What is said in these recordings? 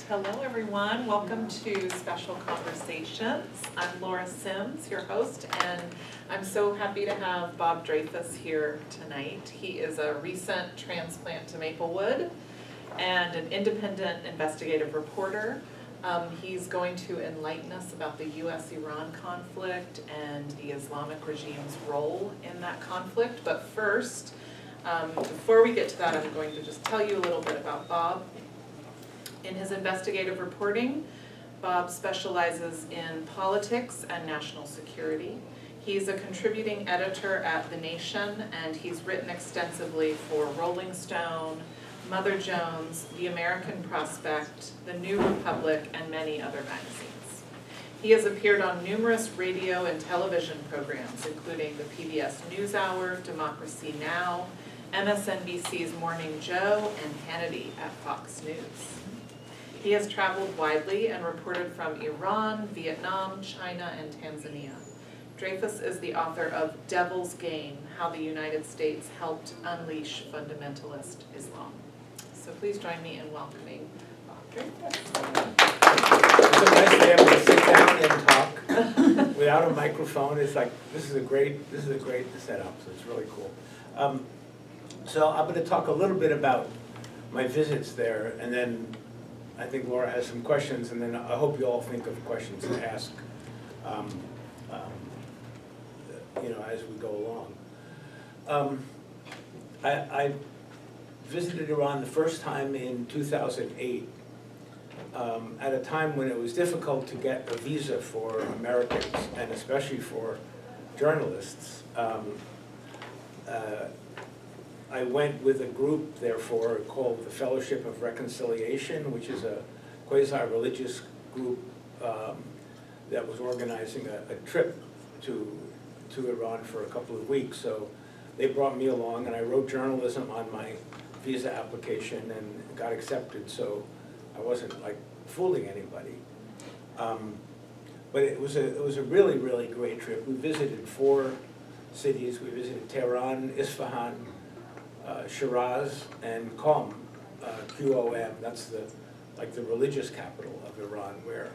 Hello everyone, welcome to Special Conversations. I'm Laura Sims, your host, and I'm so happy to have Bob Dreyfuss here tonight. He is a recent transplant to Maplewood and an independent investigative reporter. He's going to enlighten us about the US-Iran conflict and the Islamic regime's role in that conflict. But first, before we get to that, I'm going to just tell you a little bit about Bob. In his investigative reporting, Bob specializes in politics and national security. He's a contributing editor at The Nation, and he's written extensively for Rolling Stone, Mother Jones, The American Prospect, The New Republic, and many other magazines. He has appeared on numerous radio and television programs, including the PBS NewsHour, Democracy Now!, MSNBC's Morning Joe, and Hannity at Fox News. He has traveled widely and reported from Iran, Vietnam, China, and Tanzania. Dreyfuss is the author of Devil's Game: How the United States Helped Unleash Fundamentalist Islam. So please join me in welcoming Bob Dreyfuss. It's so nice to be able to sit down and talk without a microphone. It's like, this is a great setup, so it's really cool. So I'm going to talk a little bit about my visits there, and then I think Laura has some questions, and then I hope you all think of questions to ask, as we go along. I visited Iran the first time in 2008, at a time when it was difficult to get a visa for Americans, and especially for journalists. I went with a group, therefore, called the Fellowship of Reconciliation, which is a quasi-religious group that was organizing a trip to Iran for a couple of weeks. So they brought me along, and I wrote journalism on my visa application and got accepted, so I wasn't like fooling anybody. But it was a really, really great trip. We visited 4 cities. We visited Tehran, Isfahan, Shiraz, and Qom, Qom. That's the religious capital of Iran, where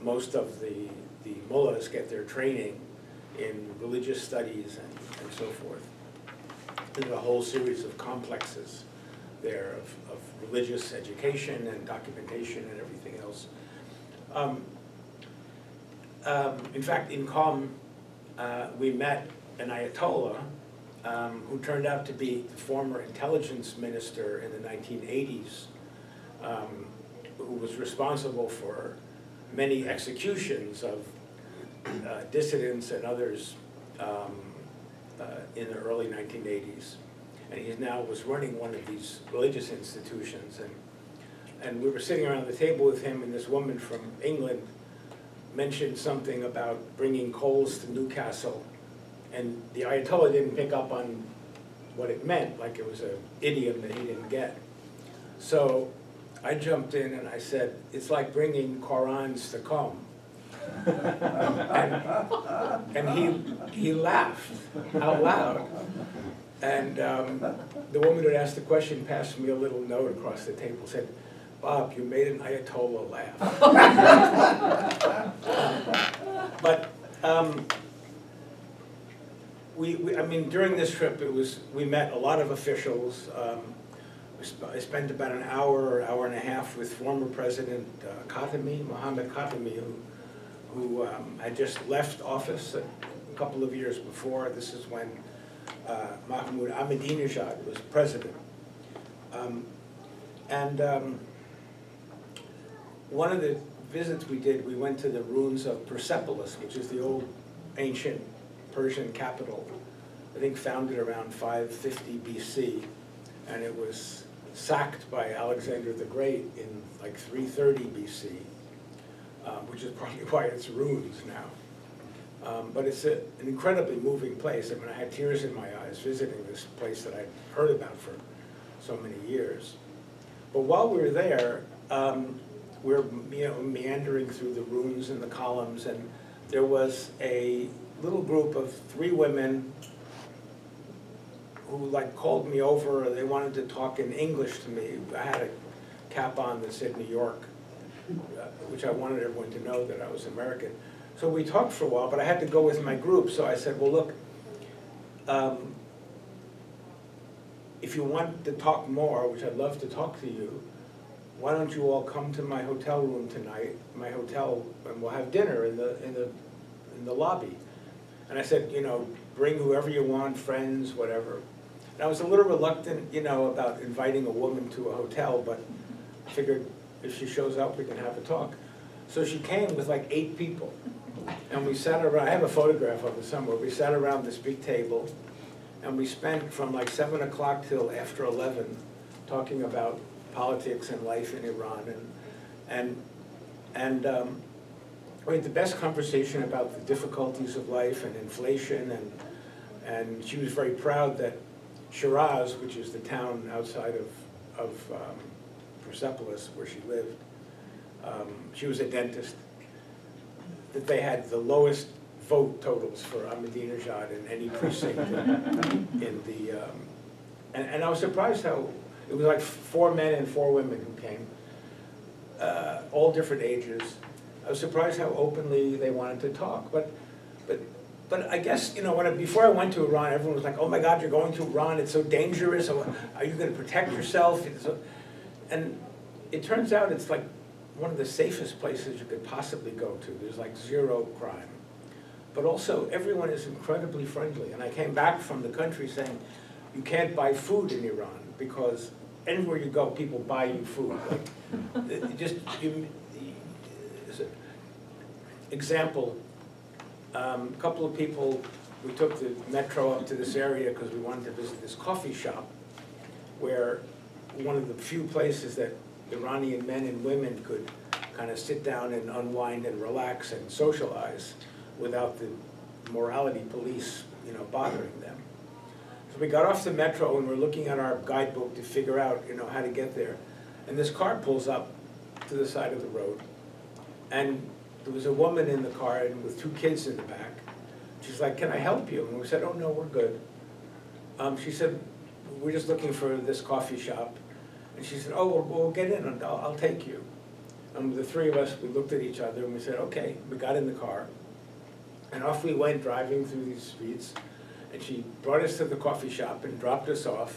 most of the mullahs get their training in religious studies and so forth. There's a whole series of complexes there of religious education and documentation and everything else. In fact, in Qom, we met an Ayatollah who turned out to be the former intelligence minister in the 1980s, who was responsible for many executions of dissidents and others in the early 1980s. And he now was running one of these religious institutions. And we were sitting around the table with him, and this woman from England mentioned something about bringing coals to Newcastle. And the Ayatollah didn't pick up on what it meant, like it was an idiom that he didn't get. So I jumped in and I said, it's like bringing Qurans to Qom. and he laughed out loud. And the woman who asked the question passed me a little note across the table, said, Bob, you made an Ayatollah laugh. But during this trip, we met a lot of officials. I spent about an hour and a half with former President Mohammad Khatami, who had just left office a couple of years before. This is when Mahmoud Ahmadinejad was president. One of the visits we did, we went to the ruins of Persepolis, which is the old ancient Persian capital, I think founded around 550 BC, and it was sacked by Alexander the Great in like 330 BC, which is probably why it's ruins now. But it's an incredibly moving place. I mean, I had tears in my eyes visiting this place that I'd heard about for so many years. But while we were there, we're meandering through the ruins and the columns, and there was a little group of 3 women who called me over. They wanted to talk in English to me. I had a cap on that said New York, which I wanted everyone to know that I was American. So we talked for a while, but I had to go with my group, so I said, well, look, if you want to talk more, which I'd love to talk to you, why don't you all come to my hotel room tonight, my hotel, and we'll have dinner in the lobby. And I said, you know, bring whoever you want, friends, whatever. And I was a little reluctant, you know, about inviting a woman to a hotel, but I figured if she shows up, we can have a talk. So she came with like 8 people. And we sat around, I have a photograph of it somewhere, we sat around this big table, and we spent from like 7 o'clock till after 11 talking about politics and life in Iran. We had the best conversation about the difficulties of life and inflation, and she was very proud that Shiraz, which is the town outside of Persepolis where she lived, she was a dentist, that they had the lowest vote totals for Ahmadinejad in any precinct in the, and I was surprised how, it was like 4 men and 4 women who came, all different ages. I was surprised how openly they wanted to talk, but I guess, you know, before I went to Iran, everyone was like, oh my God, you're going to Iran, it's so dangerous, are you gonna protect yourself? And it turns out it's like one of the safest places you could possibly go to. There's like 0 crime. But also, everyone is incredibly friendly. And I came back from the country saying, you can't buy food in Iran because anywhere you go, people buy you food. Example, a couple of people, we took the metro up to this area because we wanted to visit this coffee shop where one of the few places that Iranian men and women could kind of sit down and unwind and relax and socialize without the morality police, you know, bothering them. So we got off the metro and we're looking at our guidebook to figure out, you know, how to get there. And this car pulls up to the side of the road. And there was a woman in the car and with 2 kids in the back. She's like, can I help you? And we said, oh no, we're good. She said, we're just looking for this coffee shop. And she said, oh, we'll get in and I'll take you. And the 3 of us, we looked at each other and we said, okay. We got in the car. And off we went driving through these streets. And she brought us to the coffee shop and dropped us off.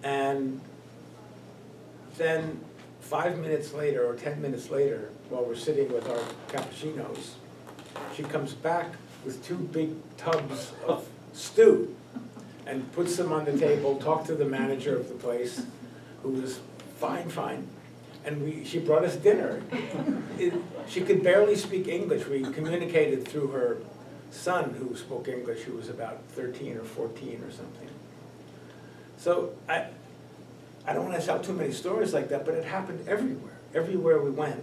And then 5 minutes later or 10 minutes later, while we're sitting with our cappuccinos, she comes back with 2 big tubs of stew and puts them on the table, talked to the manager of the place, who was fine. And she brought us dinner. She could barely speak English. We communicated through her son, who spoke English, who was about 13 or 14 or something. So I don't want to tell too many stories like that, but it happened everywhere. Everywhere we went,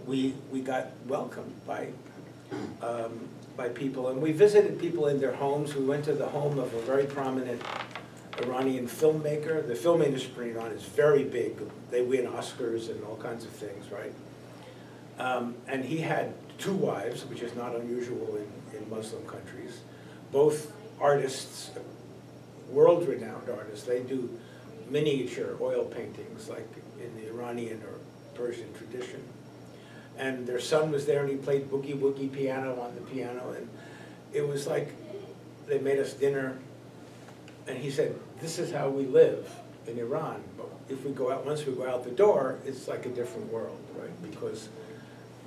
we got welcomed by people. And we visited people in their homes. We went to the home of a very prominent Iranian filmmaker. The film industry in Iran is very big. They win Oscars and all kinds of things, right? And he had 2 wives, which is not unusual in Muslim countries. Both artists, world-renowned artists. They do miniature oil paintings like in the Iranian or Persian tradition. And their son was there and he played boogie-woogie piano on the piano. And it was like they made us dinner. And he said, this is how we live in Iran. But if we go out, once we go out the door, it's like a different world, right? Because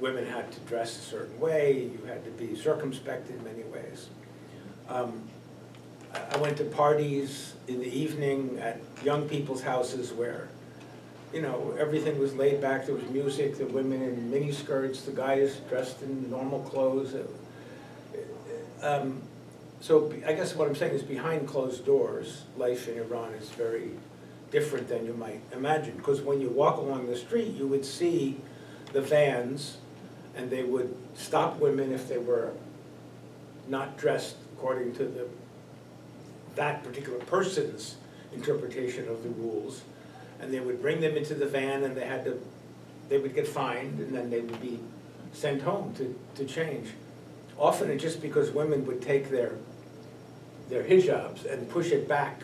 women had to dress a certain way, you had to be circumspect in many ways. I went to parties in the evening at young people's houses where, you know, everything was laid back. There was music, the women in mini skirts, the guys dressed in normal clothes. So I guess what I'm saying is behind closed doors, life in Iran is very different than you might imagine. Because when you walk along the street, you would see the vans and they would stop women if they were not dressed according to that particular person's interpretation of the rules. And they would bring them into the van and they would get fined and then they would be sent home to change. Often it's just because women would take their hijabs and push it back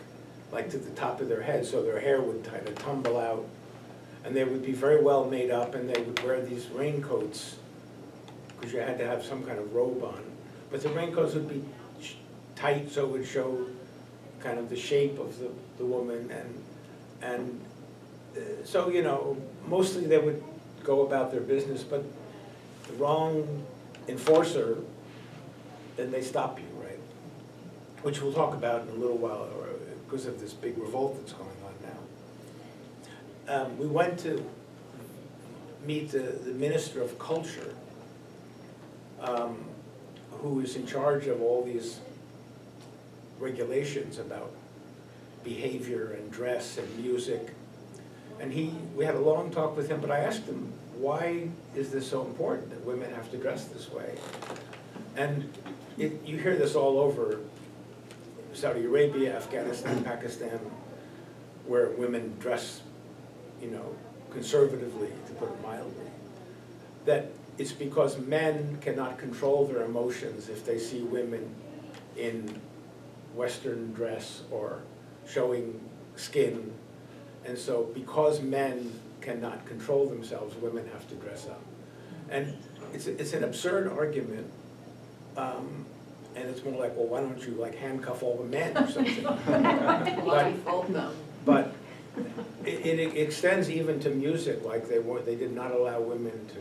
like to the top of their head, so their hair would kind of tumble out. And they would be very well made up, and they would wear these raincoats, because you had to have some kind of robe on. But the raincoats would be tight, so it would show kind of the shape of the woman, and so, you know, mostly they would go about their business, but the wrong enforcer, then they stop you, right? Which we'll talk about in a little while, because of this big revolt that's going on now. We went to meet the Minister of Culture, who is in charge of all these regulations about behavior and dress and music. And we had a long talk with him, but I asked him, why is this so important that women have to dress this way? And you hear this all over Saudi Arabia, Afghanistan, Pakistan, where women dress, you know, conservatively, to put it mildly. That it's because men cannot control their emotions if they see women in Western dress or showing skin. And so because men cannot control themselves, women have to dress up. And it's an absurd argument. And it's more like, well, why don't you like handcuff all the men or something? Blindfold them. But it extends even to music, like they did not allow women to,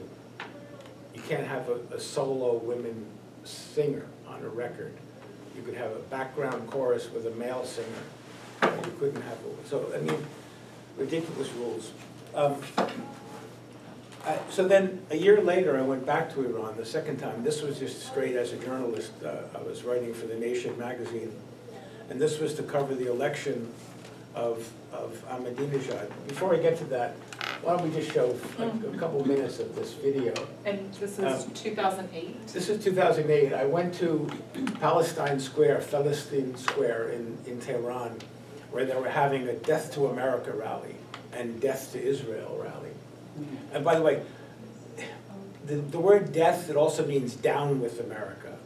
you can't have a solo women singer on a record. You could have a background chorus with a male singer. You couldn't have, so I mean, ridiculous rules. So then, a year later, I went back to Iran the second time. This was just straight as a journalist. I was writing for The Nation magazine, and this was to cover the election of Ahmadinejad. Before I get to that, why don't we just show like a couple minutes of this video. And this is 2008? This is 2008. I went to Palestine Square in Tehran, where they were having a Death to America rally and Death to Israel rally. And by the way, the word death, it also means down with America,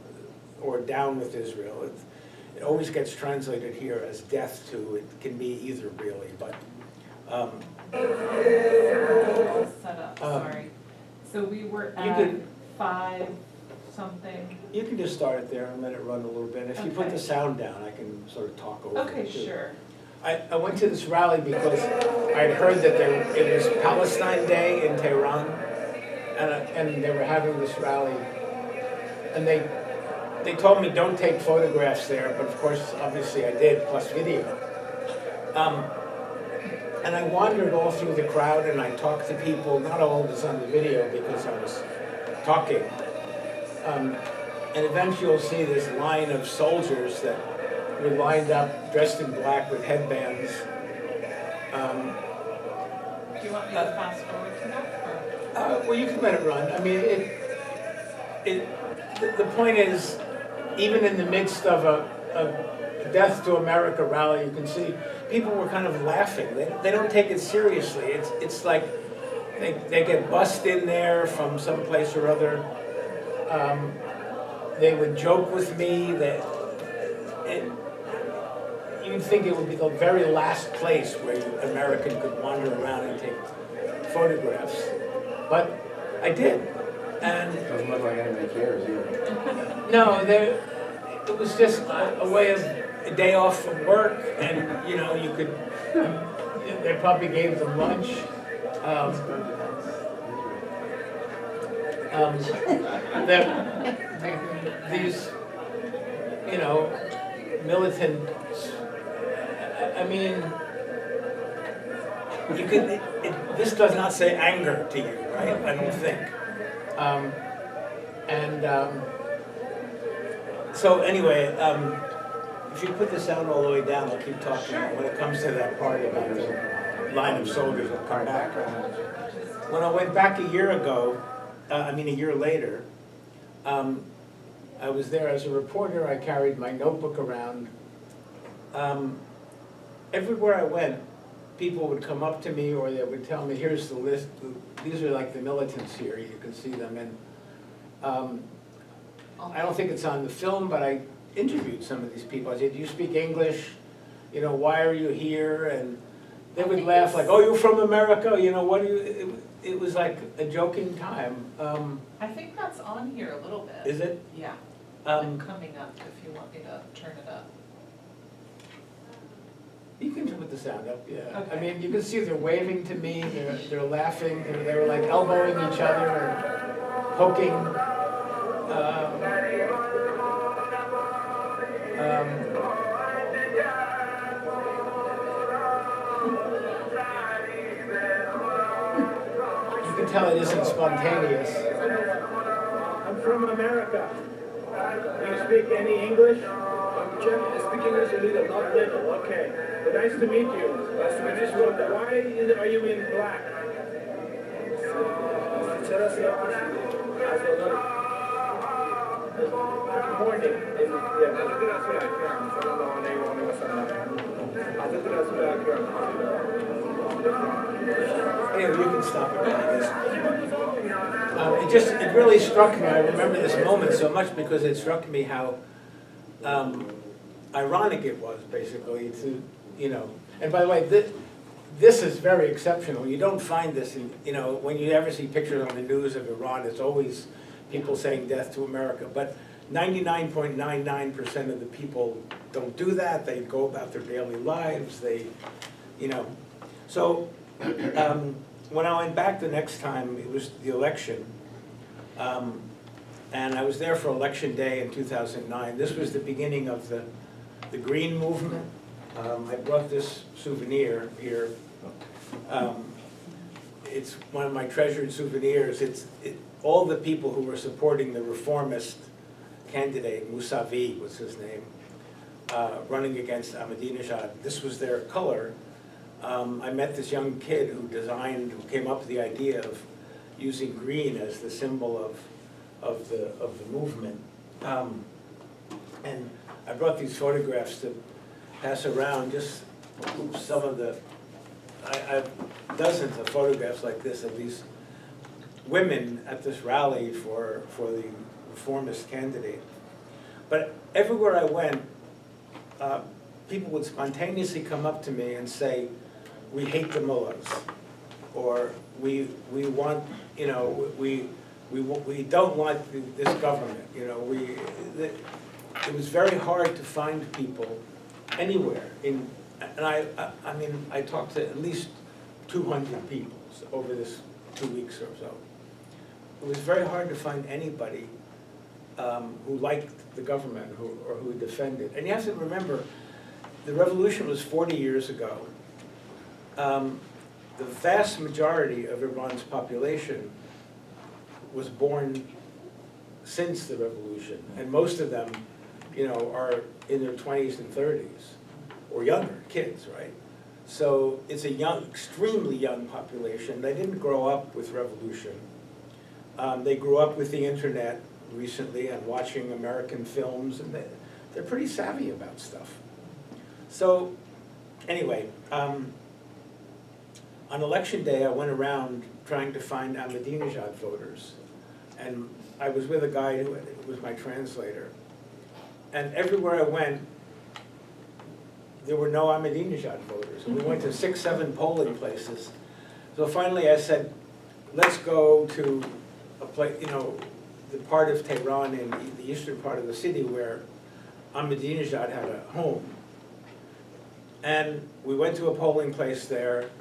or down with Israel. It always gets translated here as death to, it can be either really, but. Set up, sorry. So we were at can- 5 something. You can just start it there and let it run a little bit. If you put Okay. the sound down, I can sort of talk over it Okay, too. sure. I went to this rally because I'd heard that it was Palestine Day in Tehran, and they were having this rally, and they told me don't take photographs there, but of course, obviously I did, plus video. And I wandered all through the crowd, and I talked to people, not all of this on the video because I was talking. And eventually you'll see this line of soldiers that were lined up, dressed in black with headbands. Do you want me to fast forward to that? Or? Well, you can let it run. I mean, the point is, even in the midst of a Death to America rally, you can see people were kind of laughing. They don't take it seriously. It's like they get bussed in there from some place or other. They would joke with me. You'd think it would be the very last place where an American could wander around and take photographs. But I did. And Doesn't look like anybody cares either. no, it was just a way of a day off from work, and you know, you could, they probably gave them lunch. These, you know, militants, I mean, you could, this does not say anger to you, right? I don't think. So anyway, if you put the sound all the way down, I'll keep talking. When it comes to that part about the line of soldiers, I'll come back. When I went back a year later, I was there as a reporter. I carried my notebook around. Everywhere I went, people would come up to me, or they would tell me, here's the list. These are like the militants here. You can see them. And I don't think it's on the film, but I interviewed some of these people. I said, do you speak English? you know, why are you here? And they would laugh like, oh, you're from America, you know, what do you, it was like a joking time. I think that's on here a little bit. Is it? Yeah, Um, coming up if you want me to turn it up. You can put the sound up, yeah. I Okay. mean, you can see they're waving to me, they're laughing, they were like elbowing each other or poking. You can tell it isn't spontaneous. I'm from America. Do you speak any English? I speak English a little, not little. Okay. But nice to meet you. Nice to meet you. Why are you in black? Morning. Yeah, you can stop it. It really struck me, I remember this moment so much because it struck me how ironic it was, basically, to, you know, and by the way, this is very exceptional. You don't find this in, you know, when you ever see pictures on the news of Iran, it's always people saying death to America. But 99.99% of the people don't do that. They go about their daily lives. They, you know. So when I went back the next time, it was the election. And I was there for Election Day in 2009. This was the beginning of the Green Movement. I brought this souvenir here. It's one of my treasured souvenirs. All the people who were supporting the reformist candidate, Mousavi was his name, running against Ahmadinejad. This was their color. I met this young kid who came up with the idea of using green as the symbol of the movement. And I brought these photographs to pass around, just some of the, I have dozens of photographs like this of these women at this rally for the reformist candidate. But everywhere I went, people would spontaneously come up to me and say, we hate the mullahs, or we want, you know, we don't want this government, you know, it was very hard to find people anywhere and I mean, I talked to at least 200 people over this 2 weeks or so. It was very hard to find anybody who liked the government or who defended. And you have to remember, the revolution was 40 years ago. The vast majority of Iran's population was born since the revolution, and most of them, you know, are in their 20s and 30s, or younger, kids, right? So it's a young, extremely young population. They didn't grow up with revolution. They grew up with the internet recently and watching American films, and they're pretty savvy about stuff. So anyway, on election day, I went around trying to find Ahmadinejad voters. And I was with a guy who was my translator. And everywhere I went, there were no Ahmadinejad voters. And we went to 6, 7 polling places. So finally I said, let's go to a place, you know, the part of Tehran in the eastern part of the city where Ahmadinejad had a home. And we went to a polling place there.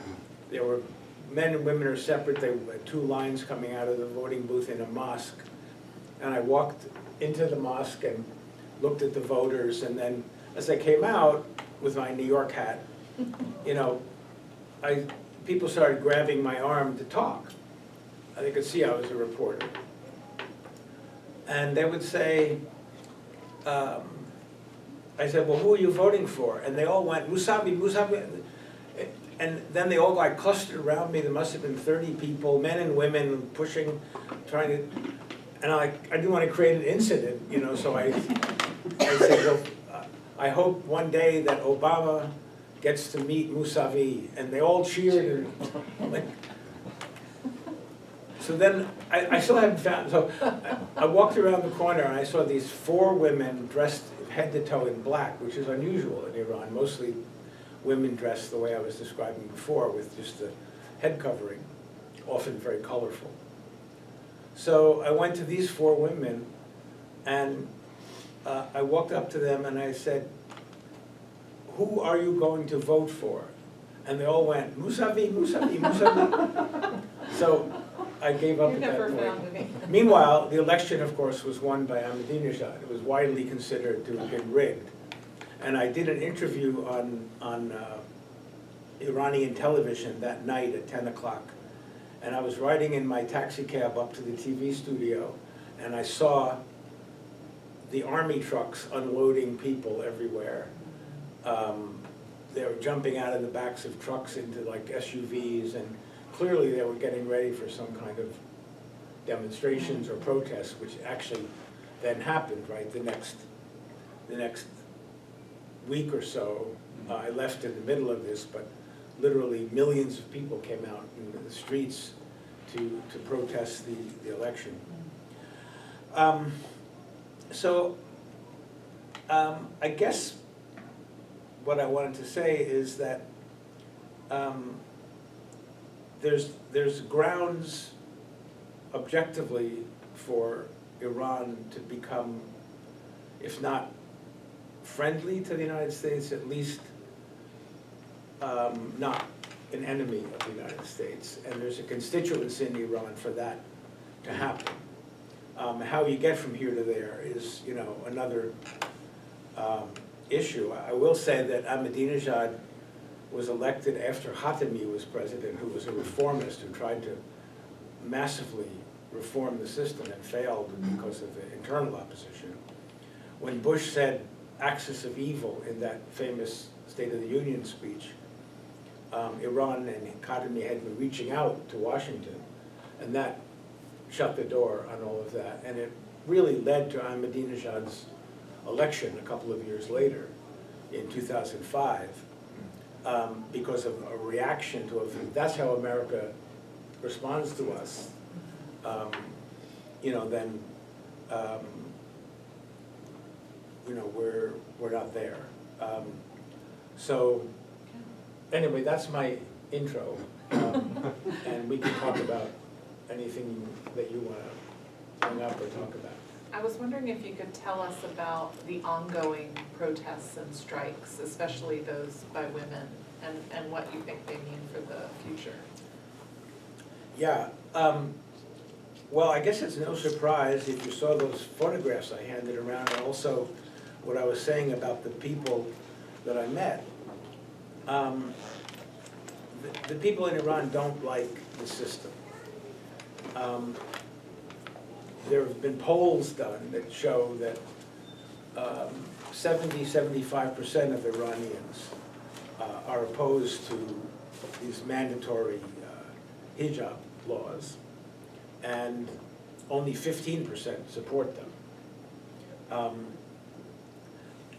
There were men and women are separate. There were 2 lines coming out of the voting booth in a mosque. And I walked into the mosque and looked at the voters, and then as I came out with my New York hat, you know, people started grabbing my arm to talk. They could see I was a reporter. And they would say, I said, well, who are you voting for? And they all went, Mousavi, Mousavi. And then they all like clustered around me. There must have been 30 people, men and women, pushing, trying to, and I didn't want to create an incident, you know, so I said, well, I hope one day that Obama gets to meet Mousavi. And they all cheered, and like, so then I still haven't found, so I walked around the corner and I saw these 4 women dressed head to toe in black, which is unusual in Iran. Mostly women dressed the way I was describing before, with just a head covering, often very colorful. So I went to these 4 women, and I walked up to them and I said, "Who are you going to vote for?" And they all went, "Mousavi, Mousavi, Mousavi." So I gave up You at that never point. found any. Meanwhile, the election, of course, was won by Ahmadinejad. It was widely considered to have been rigged. And I did an interview on Iranian television that night at 10 o'clock. And I was riding in my taxi cab up to the TV studio, and I saw the army trucks unloading people everywhere. They were jumping out of the backs of trucks into like SUVs, and clearly they were getting ready for some kind of demonstrations or protests, which actually then happened, right? The next week or so, I left in the middle of this, but literally millions of people came out into the streets to protest the election. I guess what I wanted to say is that there's grounds objectively for Iran to become, if not friendly to the United States, at least not an enemy of the United States. And there's a constituency in Iran for that to happen. How you get from here to there is, another issue. I will say that Ahmadinejad was elected after Khatami was president, who was a reformist who tried to massively reform the system and failed because of the internal opposition. When Bush said axis of evil in that famous State of the Union speech, Iran and Khatami had been reaching out to Washington, and that shut the door on all of that. And it really led to Ahmadinejad's election a couple of years later, in 2005, because of a reaction to that's how America responds to us. Then we're not there. So anyway, that's my intro, and we can talk about anything that you want to bring up or talk about. I was wondering if you could tell us about the ongoing protests and strikes, especially those by women, and what you think they mean for the future. Yeah, well, I guess it's no surprise if you saw those photographs I handed around, and also what I was saying about the people that I met. The people in Iran don't like the system. There have been polls done that show that 75% of Iranians are opposed to these mandatory hijab laws, and only 15% support them.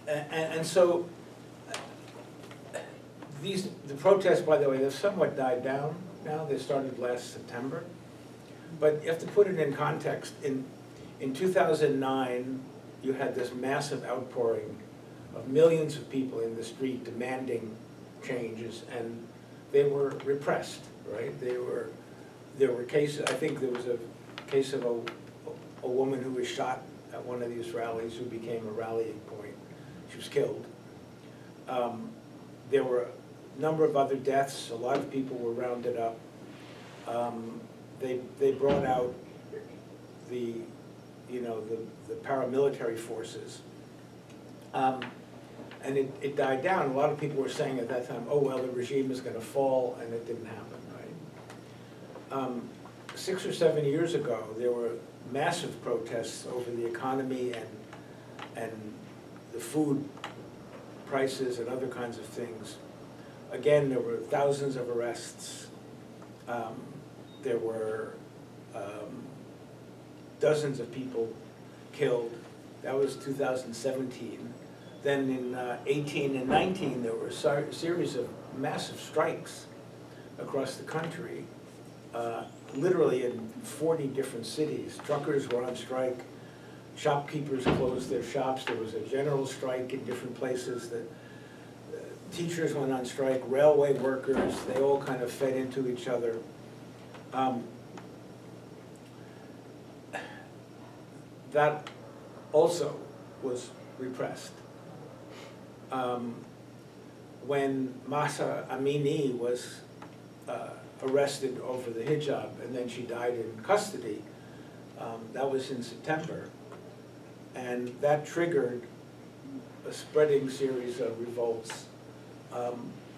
And so the protests, by the way, they've somewhat died down now. They started last September. But you have to put it in context. In 2009, you had this massive outpouring of millions of people in the street demanding changes, and they were repressed, right? There were cases, I think there was a case of a woman who was shot at one of these rallies who became a rallying point. She was killed. There were a number of other deaths. A lot of people were rounded up. They brought out the paramilitary forces, and it died down. A lot of people were saying at that time, "Oh well, the regime is going to fall," and it didn't happen. Right? 6 or 7 years ago, there were massive protests over the economy and the food prices and other kinds of things. Again, there were thousands of arrests. There were dozens of people killed. That was 2017. Then in 18 and 19, there were a series of massive strikes across the country, literally in 40 different cities. Truckers were on strike. Shopkeepers closed their shops. There was a general strike in different places. teachers went on strike, railway workers, they all kind of fed into each other. That also was repressed. When Mahsa Amini was arrested over the hijab and then she died in custody, that was in September. And that triggered a spreading series of revolts,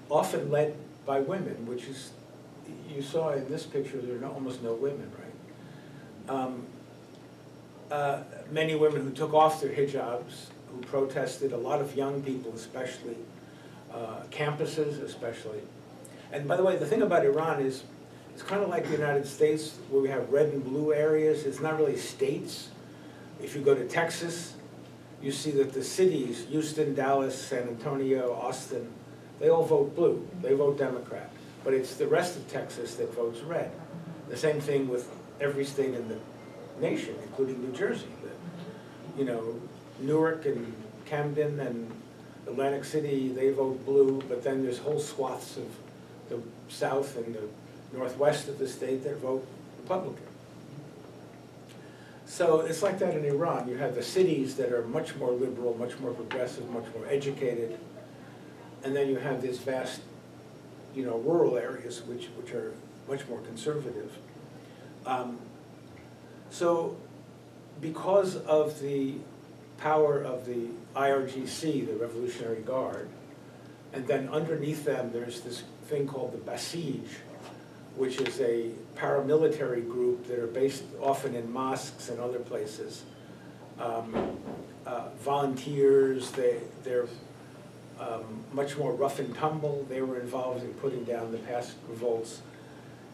often led by women, which is, you saw in this picture, there are almost no women, right? Many women who took off their hijabs, who protested, a lot of young people especially, campuses especially. And by the way, the thing about Iran is, it's kind of like the United States, where we have red and blue areas. It's not really states. If you go to Texas, you see that the cities, Houston, Dallas, San Antonio, Austin, they all vote blue. They vote Democrat. But it's the rest of Texas that votes red. The same thing with every state in the nation, including New Jersey. You know, Newark and Camden and Atlantic City, they vote blue, but then there's whole swaths of the south and the northwest of the state that vote Republican. So it's like that in Iran. You have the cities that are much more liberal, much more progressive, much more educated, and then you have these vast, you know, rural areas which are much more conservative. So because of the power of the IRGC, the Revolutionary Guard, and then underneath them there's this thing called the Basij, which is a paramilitary group that are based often in mosques and other places. Volunteers, they're much more rough and tumble. They were involved in putting down the past revolts.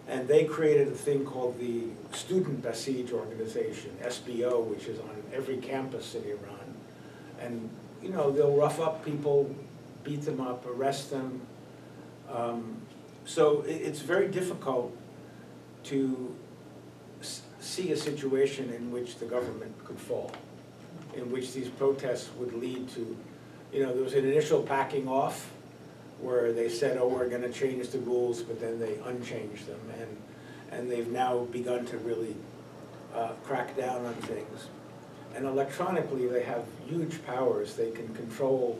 And they created a thing called the Student Basij Organization, SBO, which is on every campus in Iran. And, you know, they'll rough up people, beat them up, arrest them. So it's very difficult to see a situation in which the government could fall, in which these protests would lead to, you know, there was an initial backing off where they said, oh, we're going to change the rules, but then they unchanged them, and they've now begun to really crack down on things. And electronically, they have huge powers. They can control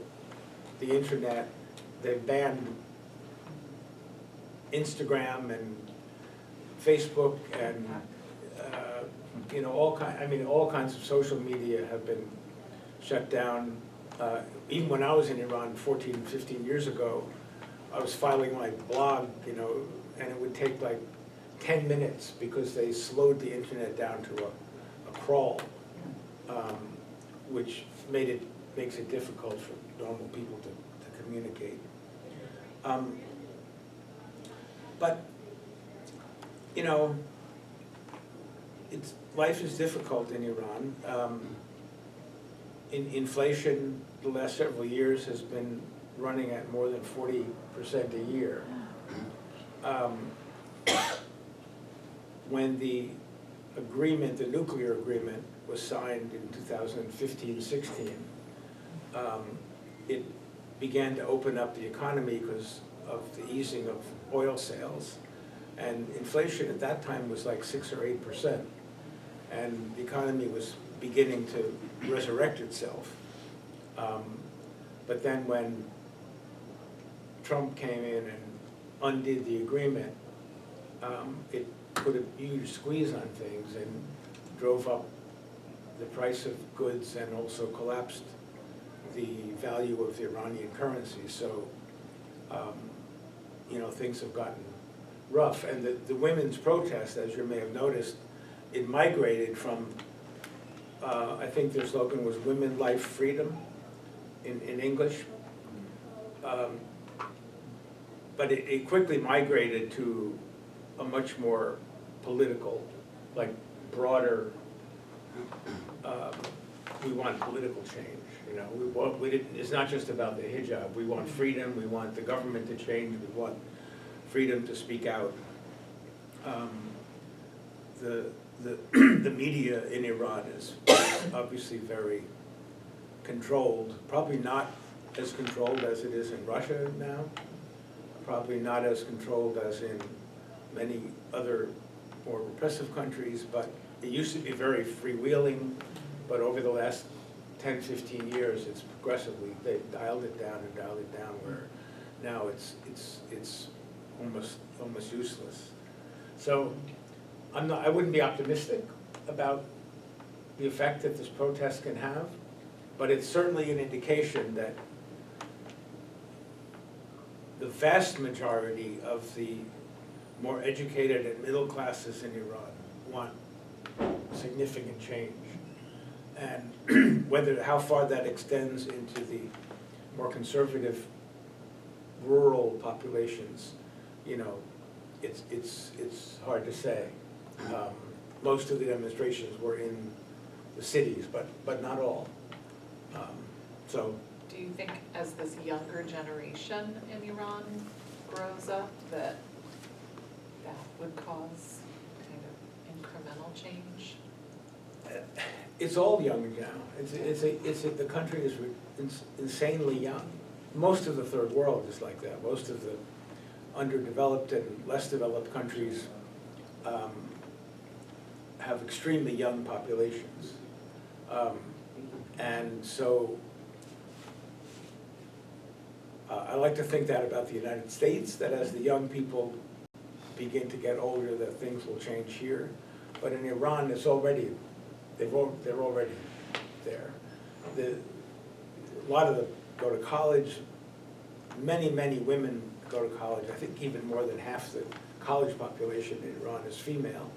the internet. They've banned Instagram and Facebook and you know, all kinds of social media have been shut down. Even when I was in Iran 14, 15 years ago, I was filing my blog, you know, and it would take like 10 minutes because they slowed the internet down to a crawl, which makes it difficult for normal people to communicate. But, you know, life is difficult in Iran. Inflation the last several years has been running at more than 40% a year. When the agreement, the nuclear agreement, was signed in 2015-16, it began to open up the economy because of the easing of oil sales. And inflation at that time was like 6 or 8%. And the economy was beginning to resurrect itself. But then when Trump came in and undid the agreement, it put a huge squeeze on things and drove up the price of goods and also collapsed the value of the Iranian currency. So, you know, things have gotten rough. And the women's protest, as you may have noticed, it migrated from, I think their slogan was Women, Life, Freedom in English. But it quickly migrated to a much more political, like broader, we want political change, you know. It's not just about the hijab. We want freedom, we want the government to change, we want freedom to speak out. The media in Iran is obviously very controlled, probably not as controlled as it is in Russia now, probably not as controlled as in many other more repressive countries, but it used to be very freewheeling, but over the last 10, 15 years, it's progressively, they've dialed it down, where now it's almost useless. So I wouldn't be optimistic about the effect that this protest can have, but it's certainly an indication that the vast majority of the more educated and middle classes in Iran want significant change. And how far that extends into the more conservative rural populations, you know, it's hard to say. Most of the demonstrations were in the cities, but not all. So. Do you think as this younger generation in Iran grows up that would cause kind of incremental change? It's all young now. The country is insanely young. Most of the third world is like that. Most of the underdeveloped and less developed countries have extremely young populations. And so I like to think that about the United States, that as the young people begin to get older, that things will change here. But in Iran, they're already there. A lot of them go to college. Many women go to college. I think even more than half the college population in Iran is female.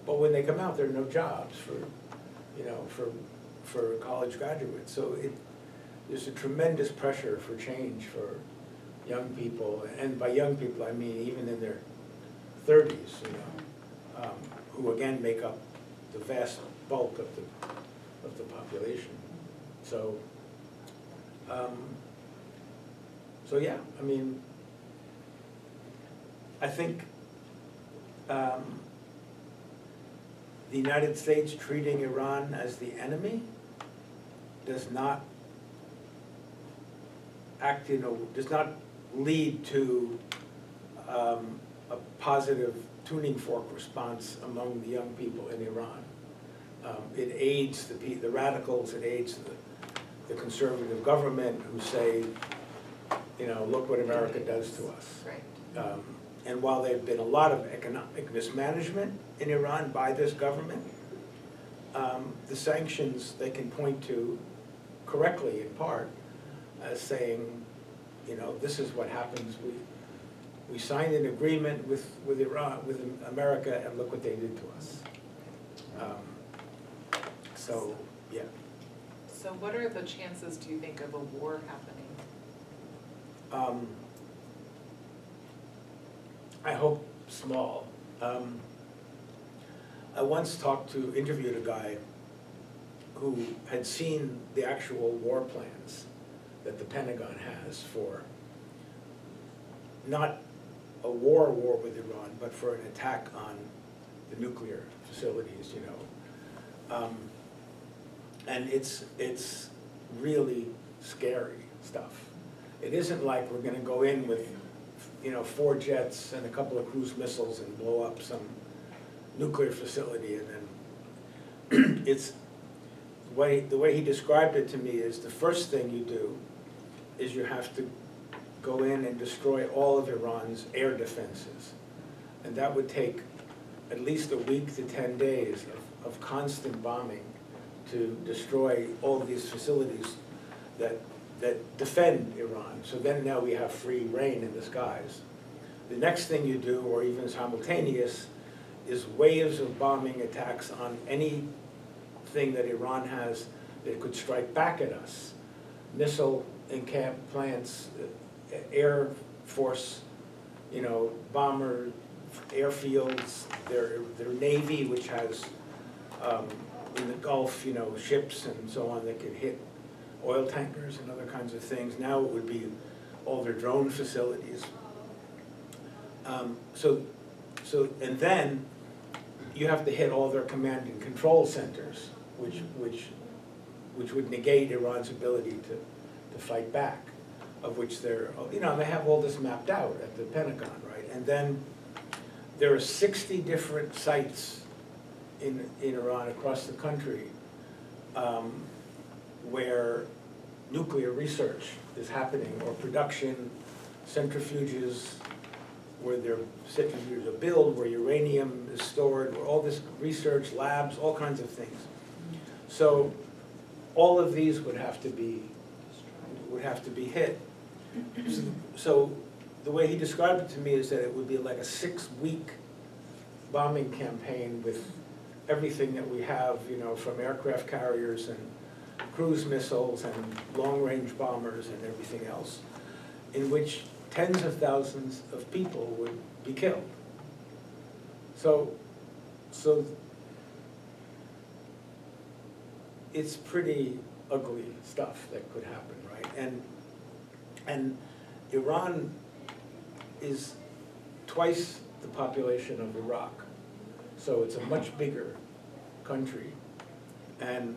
But when they come out, there are no jobs for college graduates. So there's a tremendous pressure for change for young people, and by young people I mean even in their 30s, who again make up the vast bulk of the population. So, yeah, I mean, I think the United States treating Iran as the enemy does not lead to a positive tuning fork response among the young people in Iran. It aids the radicals, it aids the conservative government who say, look what America does to us. Right. And while there have been a lot of economic mismanagement in Iran by this government, the sanctions they can point to correctly in part as saying, this is what happens. We signed an agreement with Iran, with America, and look what they did to us. So, yeah. So what are the chances, do you think, of a war happening? I hope small. I once interviewed a guy who had seen the actual war plans that the Pentagon has for not a war with Iran, but for an attack on the nuclear facilities, and it's really scary stuff. It isn't like we're going to go in with 4 jets and a couple of cruise missiles and blow up some nuclear facility, and then it's the way he described it to me is the first thing you do is you have to go in and destroy all of Iran's air defenses, and that would take at least a week to 10 days of constant bombing to destroy all of these facilities that defend Iran. So then now we have free reign in the skies. The next thing you do, or even simultaneous, is waves of bombing attacks on anything that Iran has that could strike back at us. Missile encamp plants, Air Force, bomber airfields, their Navy, which has in the Gulf, ships and so on that could hit oil tankers and other kinds of things. Now it would be all their drone facilities. And then you have to hit all their command and control centers, which would negate Iran's ability to fight back. of which they're, they have all this mapped out at the Pentagon, right? And then there are 60 different sites in Iran across the country where nuclear research is happening, or production, centrifuges, where their centrifuges are built, where uranium is stored, where all this research, labs, all kinds of things. So all of these would have to be hit. So the way he described it to me is that it would be like a 6-week bombing campaign with everything that we have, from aircraft carriers and cruise missiles and long-range bombers and everything else, in which tens of thousands of people would be killed. So it's pretty ugly stuff that could happen, right? And Iran is twice the population of Iraq, so it's a much bigger country, and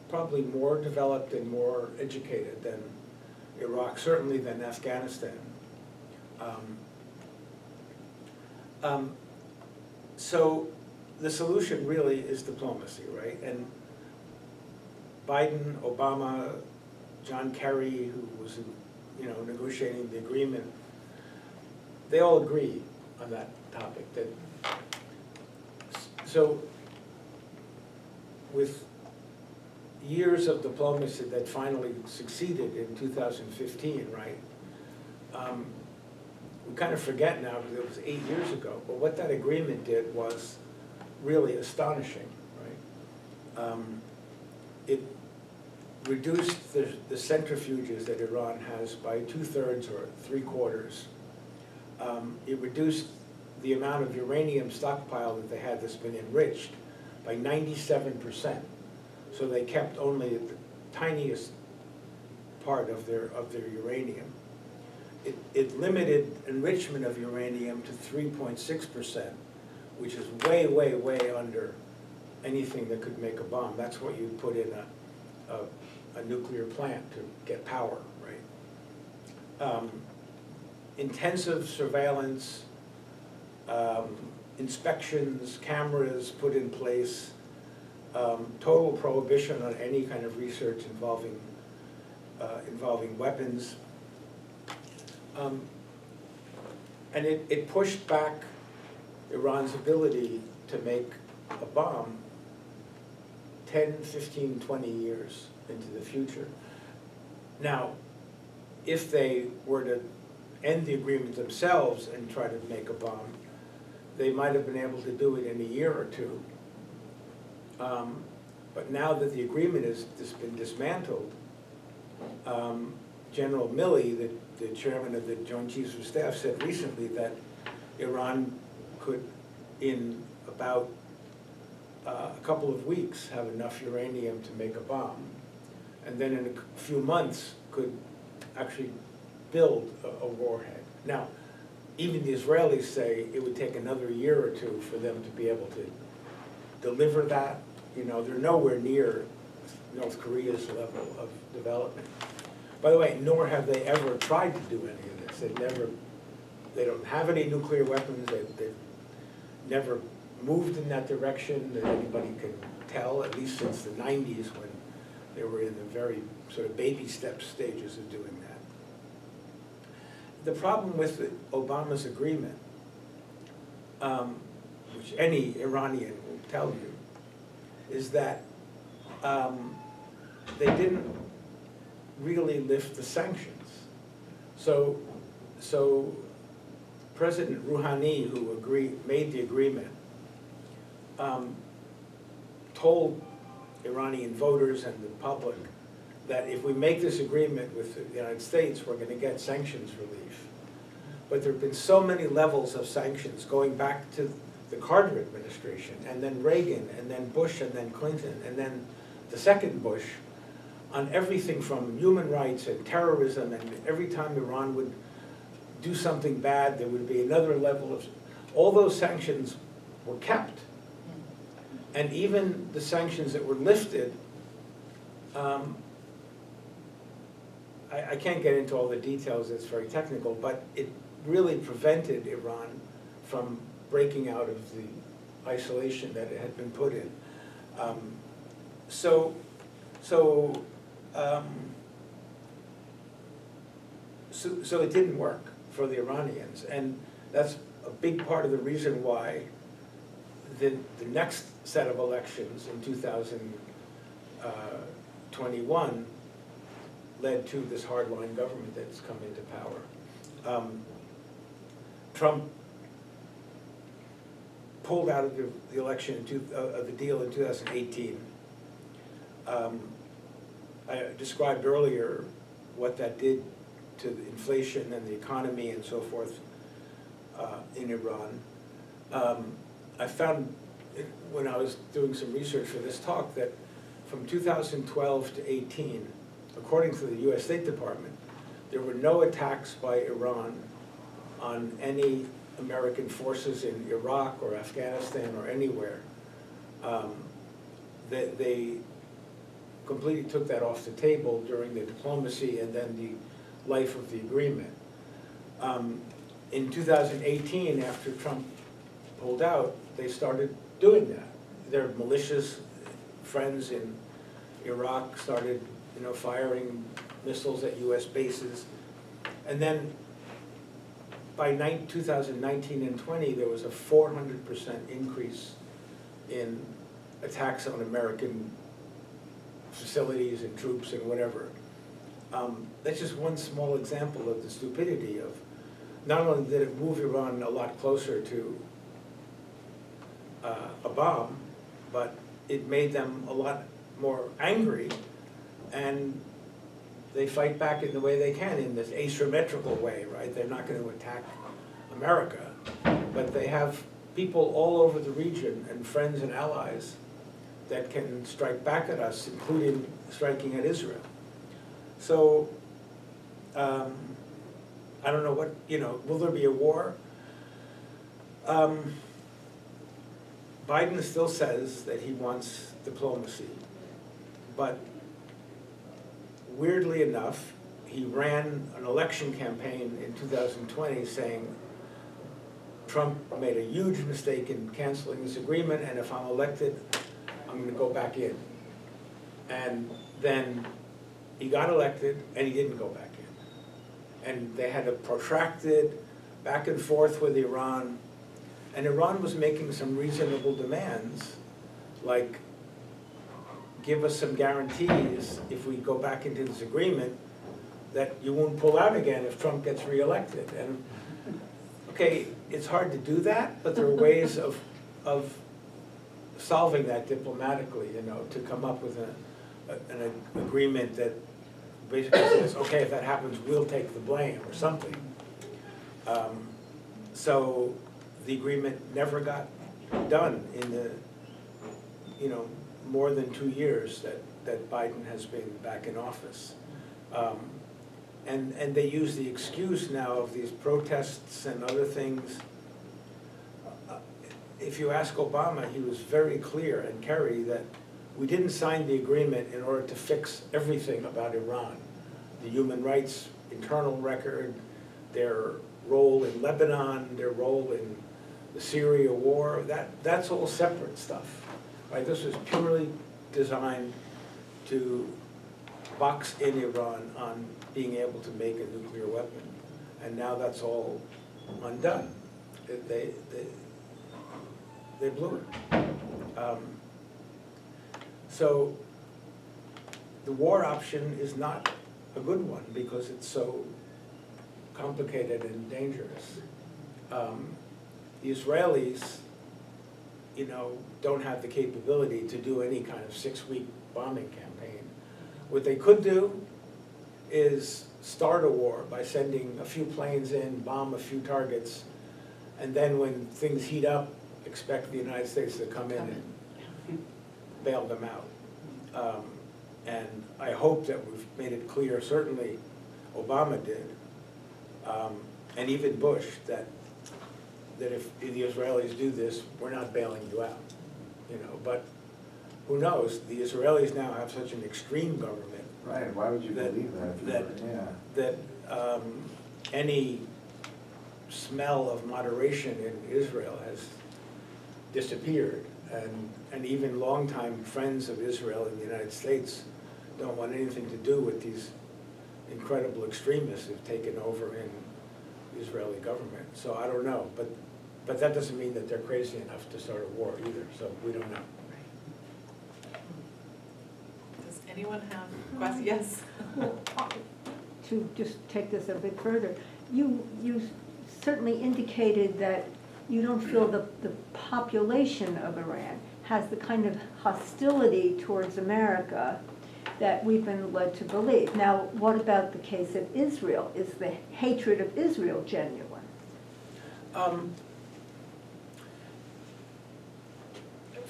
probably more developed and more educated than Iraq, certainly than Afghanistan. So the solution really is diplomacy, right? And Biden, Obama, John Kerry, who was, negotiating the agreement, they all agree on that topic. So with years of diplomacy that finally succeeded in 2015, right? We kind of forget now because it was 8 years ago, but what that agreement did was really astonishing, right? It reduced the centrifuges that Iran has by 2/3 or 3/4. It reduced the amount of uranium stockpile that they had that's been enriched by 97%. So they kept only the tiniest part of their uranium. It limited enrichment of uranium to 3.6%, which is way, way, way under anything that could make a bomb. That's what you'd put in a nuclear plant to get power, right? Intensive surveillance, inspections, cameras put in place, total prohibition on any kind of research involving weapons. And it pushed back Iran's ability to make a bomb 10, 15, 20 years into the future. Now, if they were to end the agreement themselves and try to make a bomb, they might have been able to do it in a year or two. But now that the agreement has been dismantled, General Milley, the chairman of the Joint Chiefs of Staff, said recently that Iran could, in about a couple of weeks, have enough uranium to make a bomb, and then in a few months could actually build a warhead. Now, even the Israelis say it would take another year or two for them to be able to deliver that. They're nowhere near North Korea's level of development. By the way, nor have they ever tried to do any of this. They don't have any nuclear weapons. They've never moved in that direction that anybody can tell, at least since the 90s when they were in the very sort of baby step stages of doing that. The problem with Obama's agreement, which any Iranian will tell you, is that they didn't really lift the sanctions. So President Rouhani, who made the agreement, told Iranian voters and the public that if we make this agreement with the United States, we're going to get sanctions relief. But there have been so many levels of sanctions going back to the Carter administration, and then Reagan, and then Bush, and then Clinton, and then the second Bush, on everything from human rights and terrorism, and every time Iran would do something bad, there would be another level of, all those sanctions were kept. And even the sanctions that were lifted I can't get into all the details, it's very technical, but it really prevented Iran from breaking out of the isolation that it had been put in. So it didn't work for the Iranians, and that's a big part of the reason why the next set of elections in 2021 led to this hardline government that's come into power. Trump pulled out of the election, of the deal in 2018. I described earlier what that did to the inflation and the economy and so forth in Iran. I found, when I was doing some research for this talk, that from 2012 to 18, according to the US State Department, there were no attacks by Iran on any American forces in Iraq or Afghanistan or anywhere. They completely took that off the table during the diplomacy and then the life of the agreement. In 2018, after Trump pulled out, they started doing that. Their malicious friends in Iraq started, firing missiles at US bases. And then by 2019 and 20, there was a 400% increase in attacks on American facilities and troops and whatever. That's just one small example of the stupidity of, not only did it move Iran a lot closer to a bomb, but it made them a lot more angry, and they fight back in the way they can, in this asymmetrical way, right? They're not going to attack America, but they have people all over the region and friends and allies that can strike back at us, including striking at Israel. So, I don't know what, will there be a war? Biden still says that he wants diplomacy, but weirdly enough, he ran an election campaign in 2020 saying Trump made a huge mistake in canceling this agreement, and if I'm elected, I'm going to go back in. And then he got elected, and he didn't go back in. And they had a protracted back and forth with Iran, and Iran was making some reasonable demands, like, give us some guarantees if we go back into this agreement that you won't pull out again if Trump gets reelected. And okay, it's hard to do that, but there are ways of solving that diplomatically, to come up with an agreement that basically says, okay, if that happens, we'll take the blame or something. So the agreement never got done in the, more than 2 years that Biden has been back in office. And they use the excuse now of these protests and other things. If you ask Obama, he was very clear, and Kerry, that we didn't sign the agreement in order to fix everything about Iran. The human rights internal record, their role in Lebanon, their role in the Syria war, that's all separate stuff. Right? This was purely designed to box in Iran on being able to make a nuclear weapon. And now that's all undone. They blew it. So the war option is not a good one because it's so complicated and dangerous. The Israelis, don't have the capability to do any kind of 6-week bombing campaign. What they could do is start a war by sending a few planes in, bomb a few targets, and then when things heat up, expect the United States to come in and bail them out. And I hope that we've made it clear, certainly Obama did, and even Bush, that if the Israelis do this, we're not bailing you out. But who knows? The Israelis now have such an extreme government Right, why would you That- believe that if you that- were, yeah. that any smell of moderation in Israel has disappeared. And even longtime friends of Israel in the United States don't want anything to do with these incredible extremists who've taken over in the Israeli government. So I don't know, but that doesn't mean that they're crazy enough to start a war either, so we don't know. Does anyone have questions? Yes? Well, to just take this a bit further, you certainly indicated that you don't feel the population of Iran has the kind of hostility towards America that we've been led to believe. Now, what about the case of Israel? Is the hatred of Israel genuine? Ever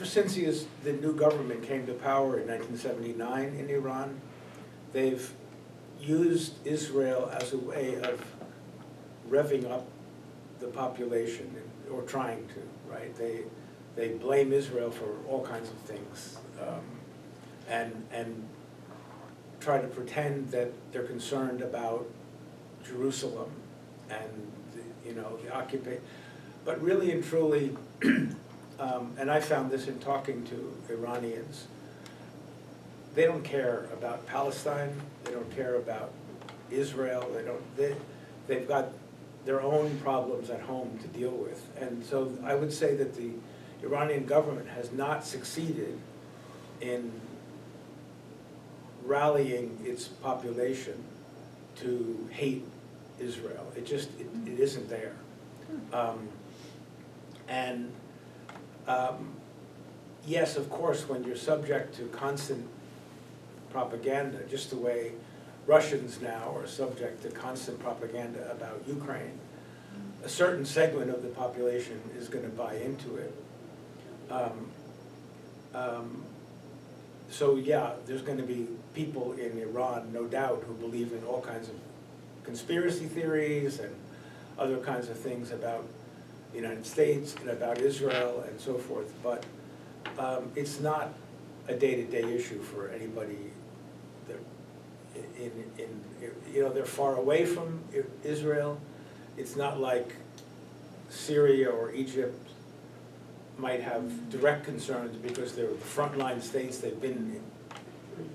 since the new government came to power in 1979 in Iran, they've used Israel as a way of revving up the population, or trying to, right? They blame Israel for all kinds of things, and try to pretend that they're concerned about Jerusalem and the occupation. But really and truly, and I found this in talking to Iranians, they don't care about Palestine, they don't care about Israel, they've got their own problems at home to deal with. And so I would say that the Iranian government has not succeeded in rallying its population to hate Israel. It isn't there. Yes, of course, when you're subject to constant propaganda, just the way Russians now are subject to constant propaganda about Ukraine, a certain segment of the population is going to buy into it. So yeah, there's going to be people in Iran, no doubt, who believe in all kinds of conspiracy theories and other kinds of things about the United States and about Israel and so forth, but it's not a day-to-day issue for anybody that they're far away from Israel. It's not like Syria or Egypt might have direct concerns because they're the frontline states. They've been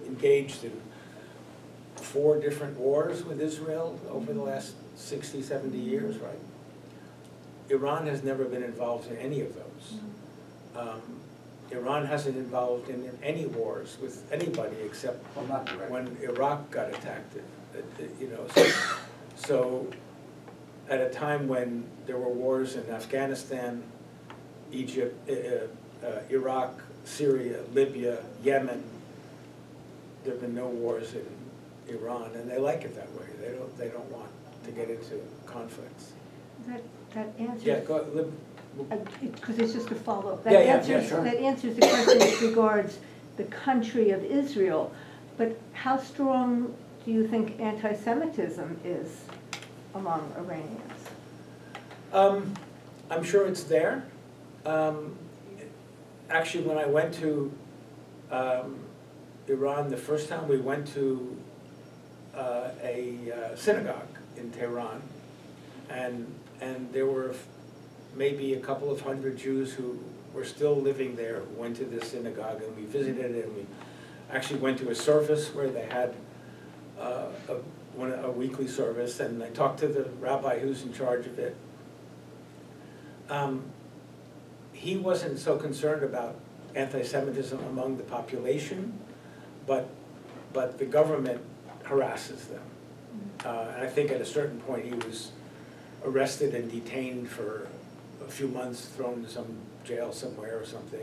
engaged in 4 different wars with Israel over the last 60, 70 years, right? Iran has never been involved in any of those. Iran hasn't involved in any wars with anybody except Well, not directly. when Iraq got attacked. So at a time when there were wars in Afghanistan, Egypt, Iraq, Syria, Libya, Yemen, there have been no wars in Iran, and they like it that way. They don't want to get into conflicts. That answers. Yeah, Because it's just a follow-up. Yeah, That answers the question as regards the country of Israel. But how strong do you think anti-Semitism is among Iranians? I'm sure it's there. Actually, when I went to Iran the first time, we went to a synagogue in Tehran, and there were maybe a couple of hundred Jews who were still living there, who went to this synagogue, and we visited it, and we actually went to a service where they had a weekly service, and I talked to the rabbi who's in charge of it. He wasn't so concerned about anti-Semitism among the population, but the government harasses them. And I think at a certain point he was arrested and detained for a few months, thrown into some jail somewhere or something,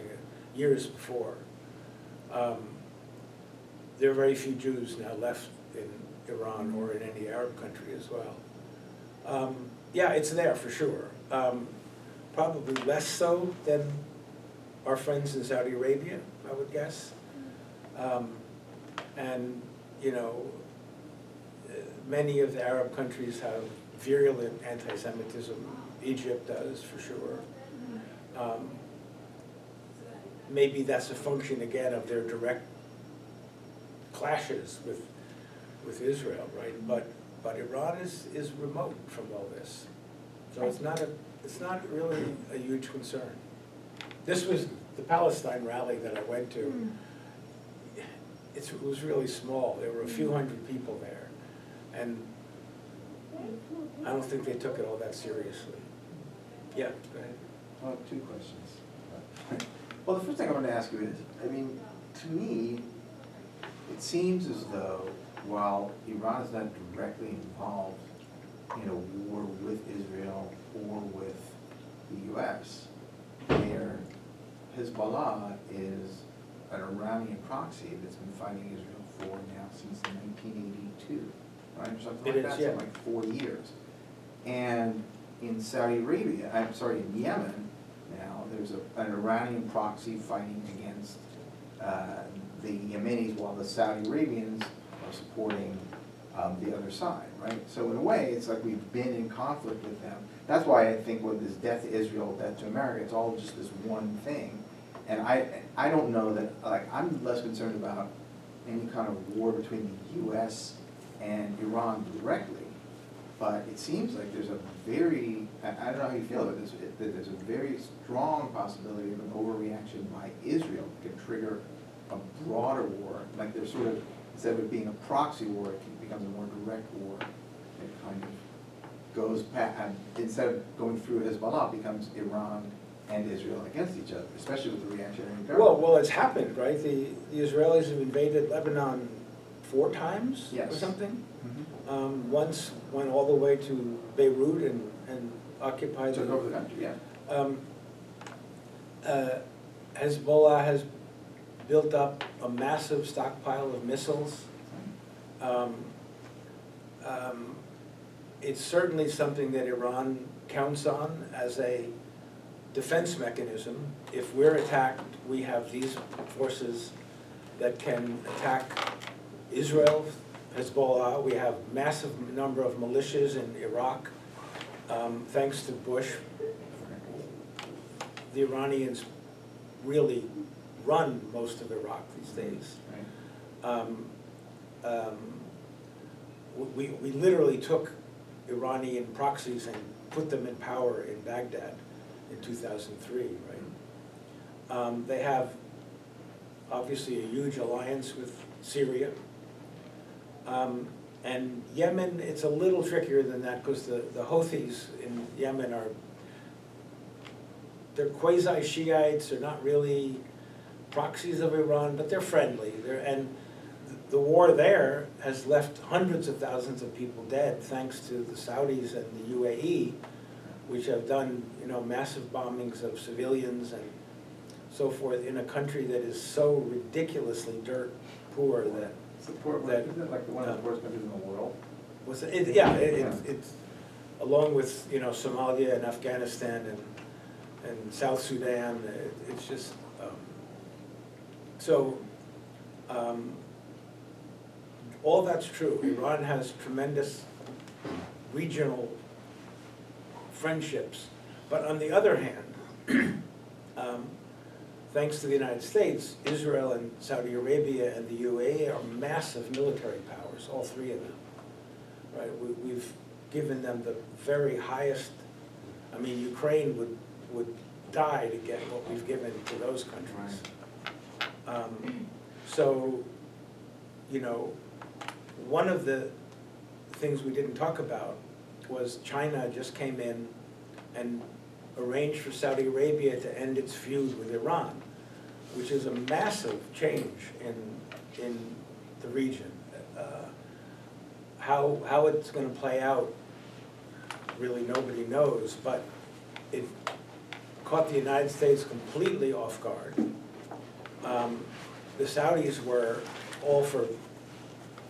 years before. There are very few Jews now left in Iran or in any Arab country as well. Yeah, it's there for sure. Probably less so than our friends in Saudi Arabia, I would guess. And, many of the Arab countries have virulent anti-Semitism. Egypt does, for sure. Maybe that's a function, again, of their direct clashes with with Israel, right? But Iran is remote from all this. So it's not really a huge concern. This was the Palestine rally that I went to. It was really small. There were a few hundred people there. And I don't think they took it all that seriously. Yeah, go ahead. I have two questions. Well, the first thing I want to ask you is, I mean, to me, it seems as though while Iran is not directly involved in a war with Israel or with the US, where Hezbollah is an Iranian proxy that's been fighting Israel for now since 1982, right, or something It like is, that, yeah. something like 4 years. And in Saudi Arabia, I'm sorry, in Yemen now, there's an Iranian proxy fighting against the Yemenis while the Saudi Arabians are supporting the other side, right? So in a way, it's like we've been in conflict with them. That's why I think with this death to Israel, death to America, it's all just this one thing. And I don't know that, like, I'm less concerned about any kind of war between the US and Iran directly, but it seems like there's a very, I don't know how you feel about this, that there's a very strong possibility of an overreaction by Israel that can trigger a broader war. Like there's sort of, instead of it being a proxy war, it becomes a more direct war. It kind of goes past, instead of going through Hezbollah, it becomes Iran and Israel against each other, especially with the reactionary government. Well, it's happened, right? The Israelis have invaded Lebanon 4 times or Yes. something. Mhm. Once went all the way to Beirut and occupied. Took over the country, yeah. Hezbollah has built up a massive stockpile of missiles. It's certainly something that Iran counts on as a defense mechanism. If we're attacked, we have these forces that can attack Israel, Hezbollah. We have massive number of militias in Iraq. Thanks to Bush, the Iranians really run most of Iraq these days. Right. We literally took Iranian proxies and put them in power in Baghdad in 2003, right? They have obviously a huge alliance with Syria. And Yemen, it's a little trickier than that because the Houthis in Yemen they're quasi-Shiites, they're not really proxies of Iran, but they're friendly. And the war there has left hundreds of thousands of people dead thanks to the Saudis and the UAE, which have done, massive bombings of civilians and so forth in a country that is so ridiculously dirt poor that. Isn't it like one of the poorest countries in the world? It's along with, Somalia and Afghanistan and South Sudan, it's just, all that's true. Iran has tremendous regional friendships, but on the other hand, thanks to the United States, Israel and Saudi Arabia and the UAE are massive military powers, all 3 of them, right? We've given them the very highest, Ukraine would die to get what we've given to those countries. One of the things we didn't talk about was China just came in and arranged for Saudi Arabia to end its feud with Iran, which is a massive change in the region. How it's going to play out, really nobody knows, but it caught the United States completely off guard. The Saudis were all for,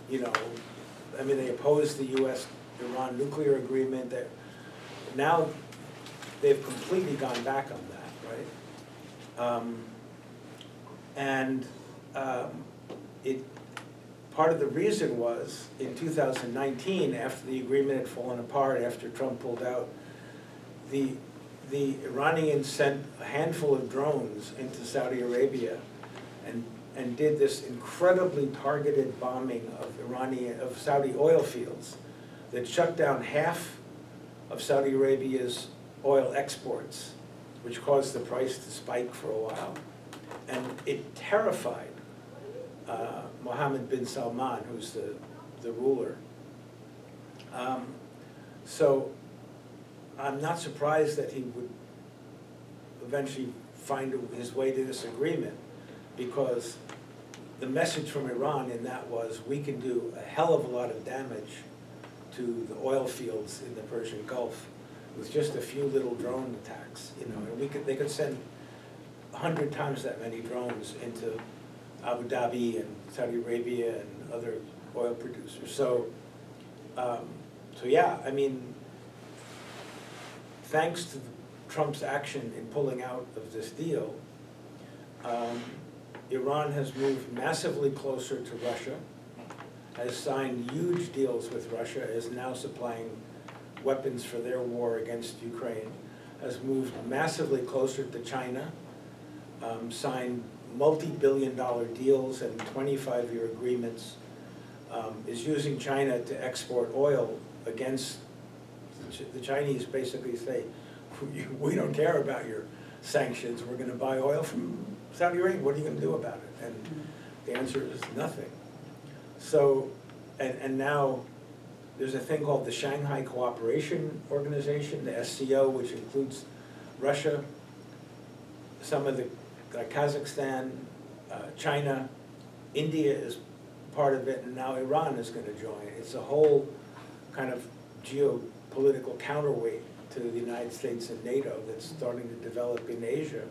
they opposed the U.S.-Iran nuclear agreement. Now they've completely gone back on that, right? Part of the reason was in 2019, after the agreement had fallen apart, after Trump pulled out, the Iranians sent a handful of drones into Saudi Arabia and did this incredibly targeted bombing of Saudi oil fields that shut down half of Saudi Arabia's oil exports, which caused the price to spike for a while. And it terrified Mohammed bin Salman, who's the ruler. So I'm not surprised that he would eventually find his way to this agreement, because the message from Iran in that was, we can do a hell of a lot of damage to the oil fields in the Persian Gulf with just a few little drone attacks, you know, and they could send 100 times that many drones into Abu Dhabi and Saudi Arabia and other oil producers. So yeah, I mean, thanks to Trump's action in pulling out of this deal, Iran has moved massively closer to Russia, has signed huge deals with Russia, is now supplying weapons for their war against Ukraine, has moved massively closer to China, signed multi-billion-dollar deals and 25-year agreements, is using China to export oil against the Chinese. Basically say, we don't care about your sanctions, we're gonna buy oil from Saudi Arabia, what are you gonna do about it? And the answer is nothing. So, and now there's a thing called the Shanghai Cooperation Organization, the SCO, which includes Russia, some of the Kazakhstan, China, India is part of it, and now Iran is gonna join. It's a whole kind of geopolitical counterweight to the United States and NATO that's starting to develop in Asia,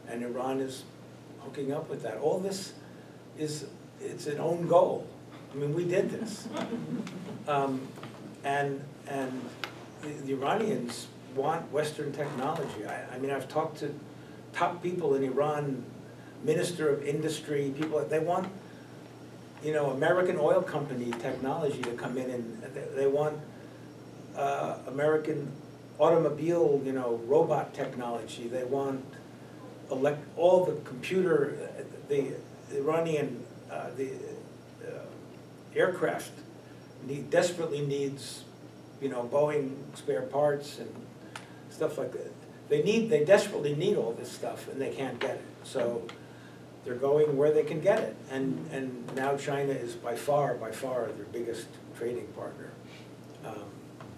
and Iran is hooking up with that. All this it's an own goal. I mean, we did this. And the Iranians want Western technology. I mean, I've talked to top people in Iran, Minister of Industry, people, they want, you know, American oil company technology to come in, and they want American automobile, you know, robot technology. They want all the computer, the Iranian, aircraft desperately needs, you know, Boeing spare parts and stuff like that. They desperately need all this stuff, and they can't get it. So they're going where they can get it. And now China is by far their biggest trading partner.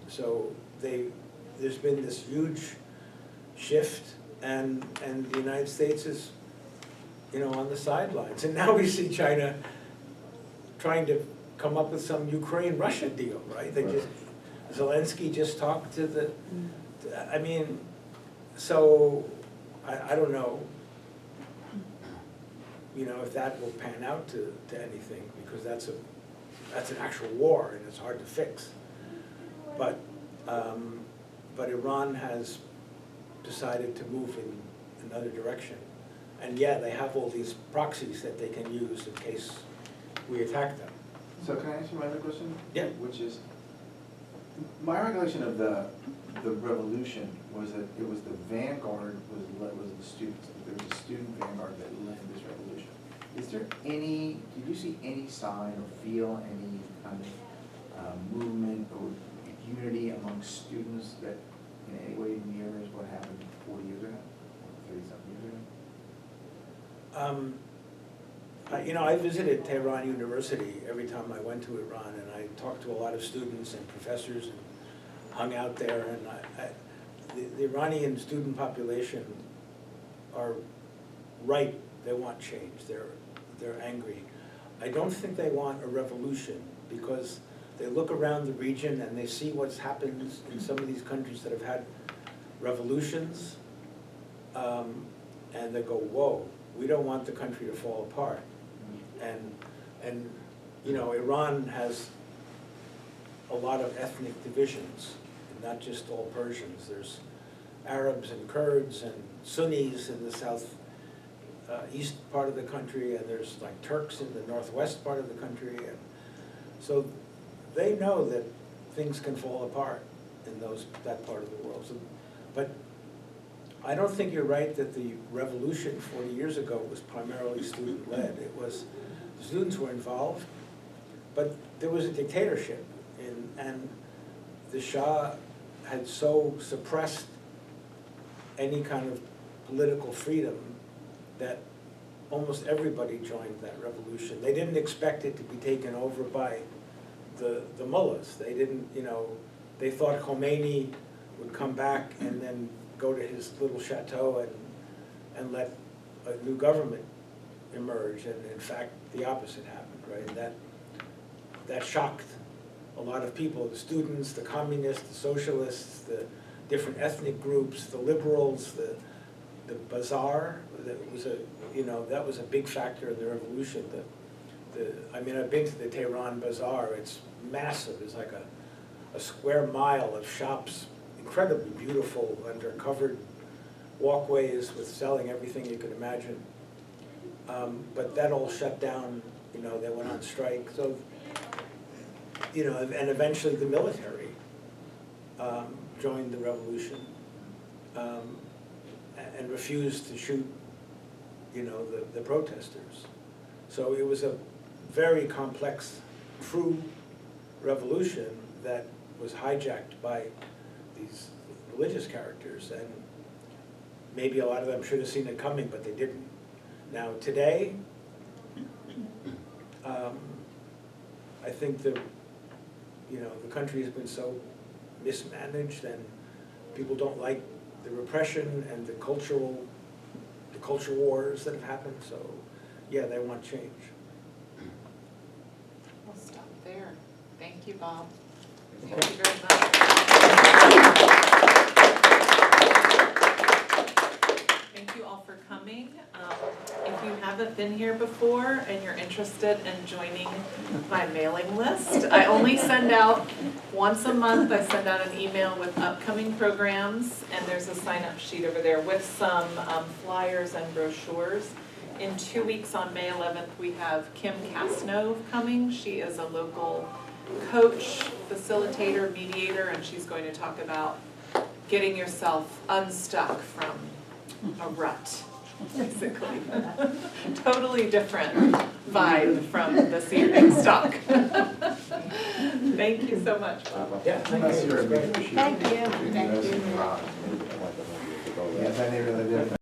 So there's been this huge shift, and the United States is, you know, on the sidelines. And now we see China trying to come up with some Ukraine-Russia deal, right? Zelensky just talked to I mean, so I don't know, you know, if that will pan out to anything, because that's an actual war and it's hard to fix. But Iran has decided to move in another direction. And yeah, they have all these proxies that they can use in case we attack them. So can I ask you my other question? Yeah. Which is, my recollection of the revolution was that it was the vanguard was the students. There was a student vanguard that led this revolution. Is there did you see any sign or feel any kind of movement or unity among students that in any way mirrors what happened 40 years ago, or 30-something years ago? You know, I visited Tehran University every time I went to Iran, and I talked to a lot of students and professors and hung out there, and the Iranian student population are right. They want change. They're angry. I don't think they want a revolution, because they look around the region and they see what's happened in some of these countries that have had revolutions, and they go, whoa, we don't want the country to fall apart. And you know, Iran has a lot of ethnic divisions, and not just all Persians. There's Arabs and Kurds and Sunnis in the south east part of the country, and there's like Turks in the northwest part of the country, and so they know that things can fall apart in that part of the world. So, but I don't think you're right that the revolution 40 years ago was primarily student-led. It was, the students were involved, but there was a dictatorship, and the Shah had so suppressed any kind of political freedom that almost everybody joined that revolution. They didn't expect it to be taken over by the mullahs. They didn't, you know, they thought Khomeini would come back and then go to his little chateau and let a new government emerge, and in fact, the opposite happened, right? And that shocked a lot of people, the students, the communists, the socialists, the different ethnic groups, the liberals, the bazaar, that was a, you know, that was a big factor in the revolution. I mean, I've been to the Tehran Bazaar, it's massive, it's like a square mile of shops, incredibly beautiful, under covered walkways with selling everything you could imagine. But that all shut down, you know, they went on strike, so, you know, and eventually the military joined the revolution and refused to shoot, you know, the protesters. So it was a very complex, true revolution that was hijacked by these religious characters, and maybe a lot of them should have seen it coming, but they didn't. Now today, I think the country has been so mismanaged, and people don't like the repression and the culture wars that have happened, so yeah, they want change. We'll stop there. Thank you, Bob. Thank you very much. Thank you all for coming. If you haven't been here before and you're interested in joining my mailing list, I only send out once a month. I send out an email with upcoming programs, and there's a sign-up sheet over there with some flyers and brochures. In 2 weeks on May 11th, we have Kim Casnove coming. She is a local coach, facilitator, mediator, and she's going to talk about getting yourself unstuck from a rut, basically. Totally different vibe from this evening's talk. Thank you so much, Bob. Yeah, thank you. Thank you. Yes, I never lived there.